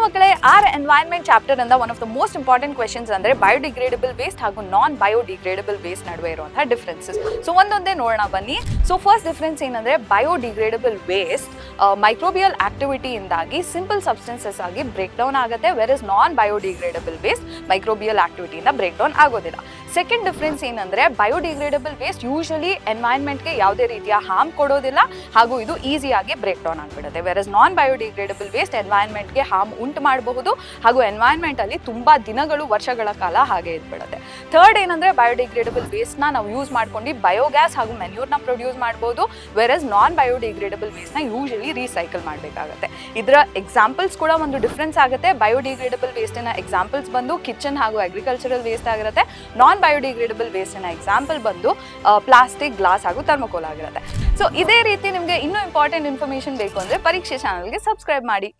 ಮಕ್ಕಳೇ, R environment chapter ಇಂದ one of the most important questions ಅಂದ್ರೆ ಬಯೋಡಿಗ್ರೇಡಬಲ್ ವೇಸ್ಟ್ ಹಾಗೂ ನಾನ್ ಬಯೋಡಿಗ್ರೇಡಬಲ್ ವೇಸ್ಟ್ ನಡುವೆ ಇರುವಂತಹ ಡಿಫ್ರೆನ್ಸಸ್. ಸೊ ಒಂದೊಂದೇ ನೋಡೋಣ ಬನ್ನಿ. ಸೊ ಫಸ್ಟ್ ಡಿಫ್ರೆನ್ಸ್ ಏನಂದ್ರೆ ಬಯೋಡಿಗ್ರೇಡಬಲ್ ವೇಸ್ಟ್ ಮೈಕ್ರೋಬಿಯಲ್ ಆಕ್ಟಿವಿಟಿಯಿಂದಾಗಿ ಸಿಂಪಲ್ ಸಬ್ಸ್ಟೆನ್ಸಸ್ ಆಗಿ ಬ್ರೇಕ್ ಡೌನ್ ಆಗುತ್ತೆ, whereas non biodegradable waste microbial ಆಕ್ಟಿವಿಟಿಯಿಂದ ಬ್ರೇಕ್ ಡೌನ್ ಆಗೋದಿಲ್ಲ. ಸೆಕೆಂಡ್ ಡಿಫ್ರೆನ್ಸ್ ಏನಂದ್ರೆ ಬಯೋಡಿಗ್ರೇಡಬಲ್ ವೇಸ್ಟ್ ಯೂಶಲಿ ಎನ್ವೈರನ್ಮೆಂಟ್ಗೆ ಯಾವುದೇ ರೀತಿಯ ಹಾರ್ಮ್ ಕೊಡೋದಿಲ್ಲ ಹಾಗೂ ಇದು ಈಸಿಯಾಗಿ ಬ್ರೇಕ್ ಡೌನ್ ಆಗಿಬಿಡುತ್ತೆ, whereas non biodegradable waste ಎನ್ವೈರನ್ಮೆಂಟ್ಗೆ ಹಾರ್ಮ್ ಉಂಟು ಮಾಡಬಹುದು ಹಾಗೂ ಎನ್ವೈರನ್ಮೆಂಟ್ ಅಲ್ಲಿ ತುಂಬಾ ದಿನಗಳು ವರ್ಷಗಳ ಕಾಲ ಹಾಗೆ ಇದ್ಬಿಡುತ್ತೆ. ಥರ್ಡ್ ಏನಂದ್ರೆ ಬಯೋಡಿಗ್ರೇಡಬಲ್ ವೇಸ್ಟ್ ನಾವು ಯೂಸ್ ಮಾಡ್ಕೊಂಡು ಬಯೋಗ್ಯಾಸ್ ಹಾಗೂ ಮೆನ್ಯೂರ್ನ ಪ್ರೊಡ್ಯೂಸ್ ಮಾಡಬಹುದು, where is non biodegradable waste usually recycle ಮಾಡಬೇಕಾಗುತ್ತೆ. ಇದರ ಎಕ್ಸಾಂಪಲ್ಸ್ ಕೂಡ ಒಂದು ಡಿಫ್ರೆನ್ಸ್ ಆಗುತ್ತೆ. ಬಯೋಡಿಗ್ರೇಡಬಲ್ ವೇಸ್ಟಿನ ಎಕ್ಸಾಂಪಲ್ಸ್ ಬಂದು ಕಿಚನ್ ಹಾಗೂ ಅಗ್ರಿಕಲ್ಚರಲ್ ವೇಸ್ಟ್ ಆಗಿರುತ್ತೆ. ನಾನ್ ಬಯೋಡಿಗ್ರೇಡಬಲ್ ವೇಸ್ಟಿನ ಎಕ್ಸಾಂಪಲ್ ಬಂದು ಪ್ಲಾಸ್ಟಿಕ್, ಗ್ಲಾಸ್ ಹಾಗೂ ಥರ್ಮೋಕೋಲ್ ಆಗಿರುತ್ತೆ. ಸೊ ಇದೇ ರೀತಿ ನಿಮಗೆ ಇನ್ನೂ ಇಂಪಾರ್ಟೆಂಟ್ ಇನ್ಫಾರ್ಮೇಶನ್ ಬೇಕು ಅಂದ್ರೆ ಪರೀಕ್ಷೆ ಚಾನಲ್ಗೆ ಸಬ್ಸ್ಕ್ರೈಬ್ ಮಾಡಿ.